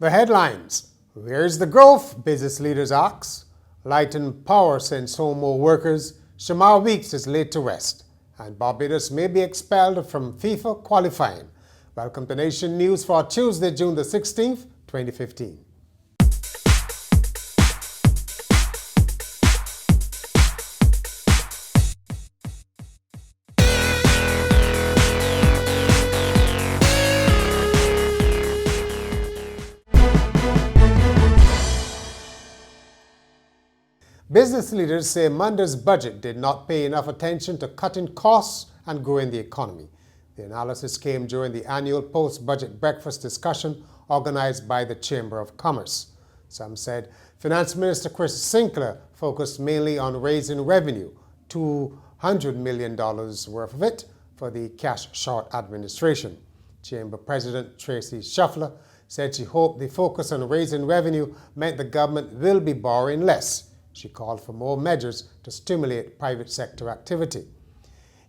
The headlines. Where's the growth? Business leaders ask. Light and Power sends home more workers. Shemar Weekes is laid to rest. And Barbados may be expelled from FIFA qualifying. Welcome to Nation News for Tuesday, June the 16th, 2015. Business leaders say Monday's budget did not pay enough attention to cutting costs and growing the economy. The analysis came during the annual post-budget breakfast discussion organized by the Chamber of Commerce. Some said Finance Minister Chris Sinclair focused mainly on raising revenue, $200 million worth of it, for the cash-short administration. Chamber President Tracy Shuffler said she hoped the focus on raising revenue meant the government will be borrowing less. She called for more measures to stimulate private sector activity.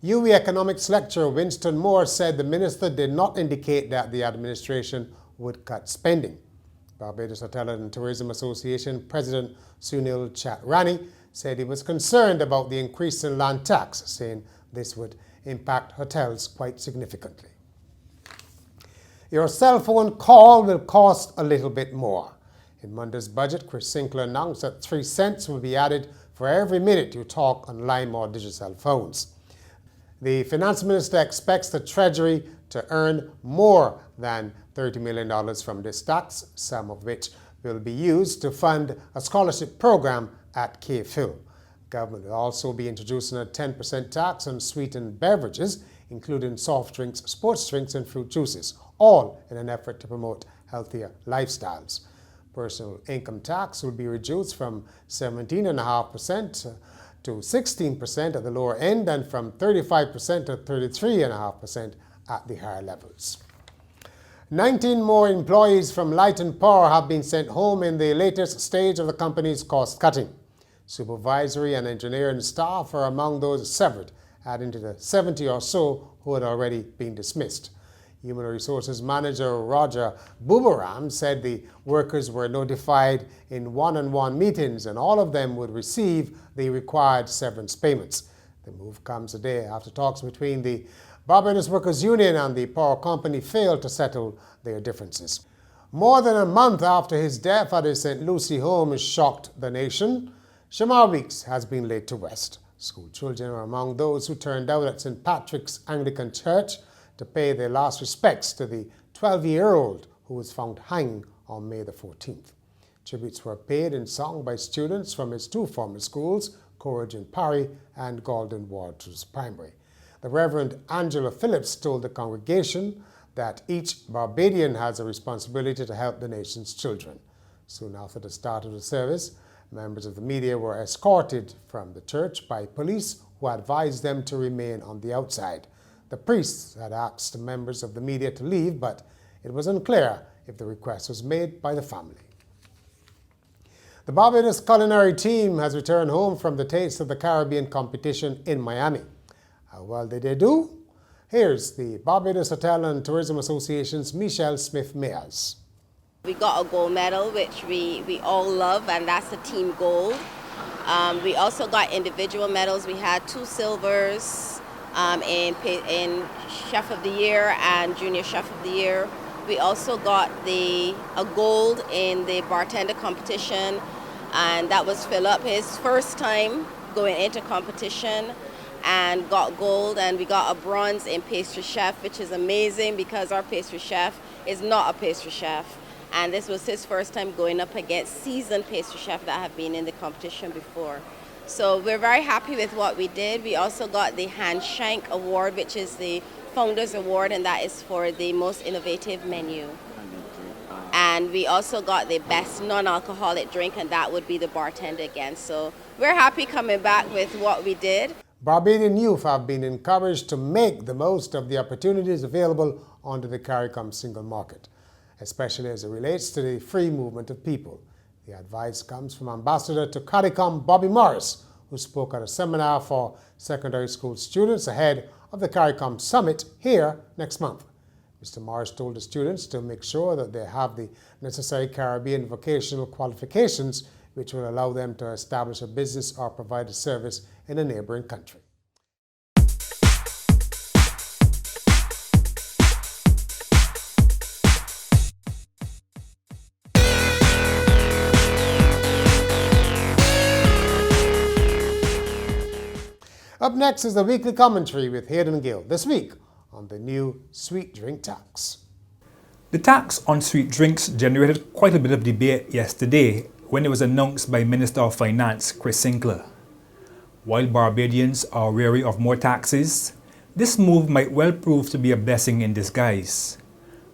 UWI economics lecturer Winston Moore said the minister did not indicate that the administration would cut spending. Barbados Hotel and Tourism Association President Sunil Chatrani said he was concerned about the increase in land tax, saying this would impact hotels quite significantly. Your cell phone call will cost a little bit more. In Monday's budget, Chris Sinclair announced that 3 cents will be added for every minute you talk on line or digital phones. The finance minister expects the Treasury to earn more than $30 million from this tax, some of which will be used to fund a scholarship program at KPhil. Government will also be introducing a 10% tax on sweetened beverages, including soft drinks, sports drinks, and fruit juices, all in an effort to promote healthier lifestyles. Personal income tax will be reduced from 17.5% to 16% at the lower end and from 35% to 33.5% at the higher levels. 19 more employees from Light and Power have been sent home in the latest stage of the company's cost cutting. Supervisory and engineering staff are among those severed, adding to the 70 or so who had already been dismissed. Human Resources Manager Roger Boobaram said the workers were notified in one-on-one meetings and all of them would receive the required severance payments. The move comes a day after talks between the Barbados Workers Union and the power company failed to settle their differences. More than a month after his death at his St. Lucie home shocked the nation, Shemar Weekes has been laid to rest. School children are among those who turned out at St. Patrick's Anglican Church to pay their last respects to the 12-year-old who was found hanging on May the 14th. Tributes were paid in song by students from his 2 former schools, Courage and Parry and Golden Waters Primary. The Reverend Angela Phillips told the congregation that each Barbadian has a responsibility to help the nation's children. Soon after the start of the service, members of the media were escorted from the church by police who advised them to remain on the outside. The priests had asked the members of the media to leave, but it was unclear if the request was made by the family. The Barbados culinary team has returned home from the Taste of the Caribbean competition in Miami. How well did they do? Here's the Barbados Hotel and Tourism Association's Michelle Smith-Mayers. We got a gold medal, which we all love, and that's the team gold. We also got individual medals. We had 2 silvers, in Chef of the Year and Junior Chef of the Year. We also got a gold in the bartender competition, and that was Philip, his first time going into competition, and got gold. And we got a bronze in pastry chef, which is amazing because our pastry chef is not a pastry chef, and this was his first time going up against seasoned pastry chefs that have been in the competition before. So we're very happy with what we did. We also got the Handshank Award, which is the Founders Award, and that is for the most innovative menu. And we also got the best non-alcoholic drink, and that would be the bartender again. So we're happy coming back with what we did. Barbadian youth have been encouraged to make the most of the opportunities available under the CARICOM single market, especially as it relates to the free movement of people. The advice comes from Ambassador to CARICOM Bobby Morris, who spoke at a seminar for secondary school students ahead of the CARICOM Summit here next month. Mr. Morris told the students to make sure that they have the necessary Caribbean vocational qualifications which will allow them to establish a business or provide a service in a neighboring country. Up next is the weekly commentary with Hayden Gill, this week on the new sweet drink tax. The tax on sweet drinks generated quite a bit of debate yesterday when it was announced by Minister of Finance Chris Sinclair. While Barbadians are wary of more taxes, this move might well prove to be a blessing in disguise.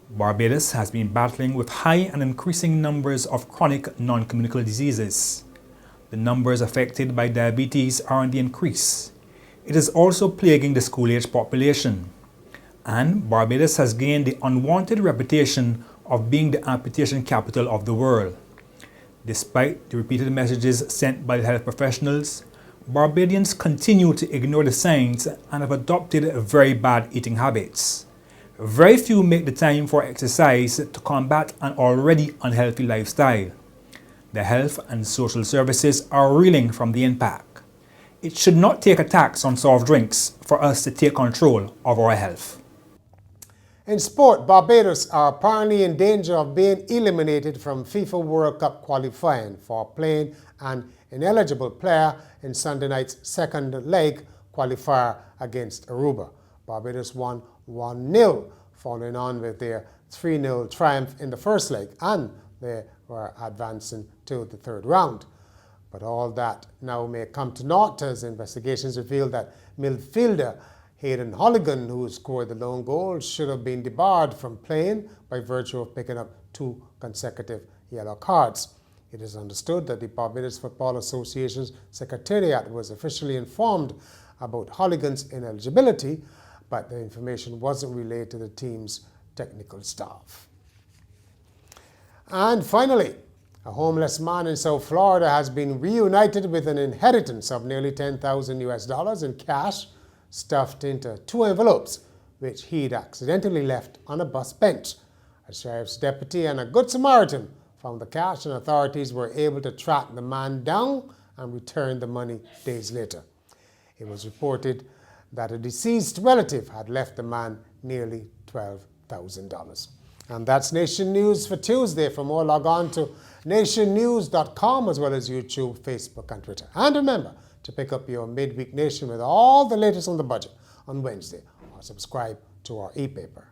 Barbados has been battling with high and increasing numbers of chronic non-communicable diseases. The numbers affected by diabetes are on the increase. It is also plaguing the school-age population. And Barbados has gained the unwanted reputation of being the amputation capital of the world. Despite the repeated messages sent by the health professionals, Barbadians continue to ignore the signs and have adopted very bad eating habits. Very few make the time for exercise to combat an already unhealthy lifestyle. The health and social services are reeling from the impact. It should not take a tax on soft drinks for us to take control of our health. In sport, Barbados are apparently in danger of being eliminated from FIFA World Cup qualifying for playing an ineligible player in Sunday night's second leg qualifier against Aruba. Barbados won 1-0, following on with their 3-0 triumph in the first leg, and they were advancing to the third round. But all that now may come to naught as investigations reveal that midfielder Hayden Holligan, who scored the lone goal, should have been debarred from playing by virtue of picking up 2 consecutive yellow cards. It is understood that the Barbados Football Association's Secretariat was officially informed about Holligan's ineligibility, but the information wasn't relayed to the team's technical staff. And finally, a homeless man in South Florida has been reunited with an inheritance of nearly $10,000 in cash stuffed into 2 envelopes, which he'd accidentally left on a bus bench. A sheriff's deputy and a good Samaritan found the cash, and authorities were able to track the man down and return the money days later. It was reported that a deceased relative had left the man nearly $12,000. And that's Nation News for Tuesday. For more, log on to nationnews.com as well as YouTube, Facebook and Twitter. And remember to pick up your Midweek Nation with all the latest on the budget on Wednesday, or subscribe to our e-paper.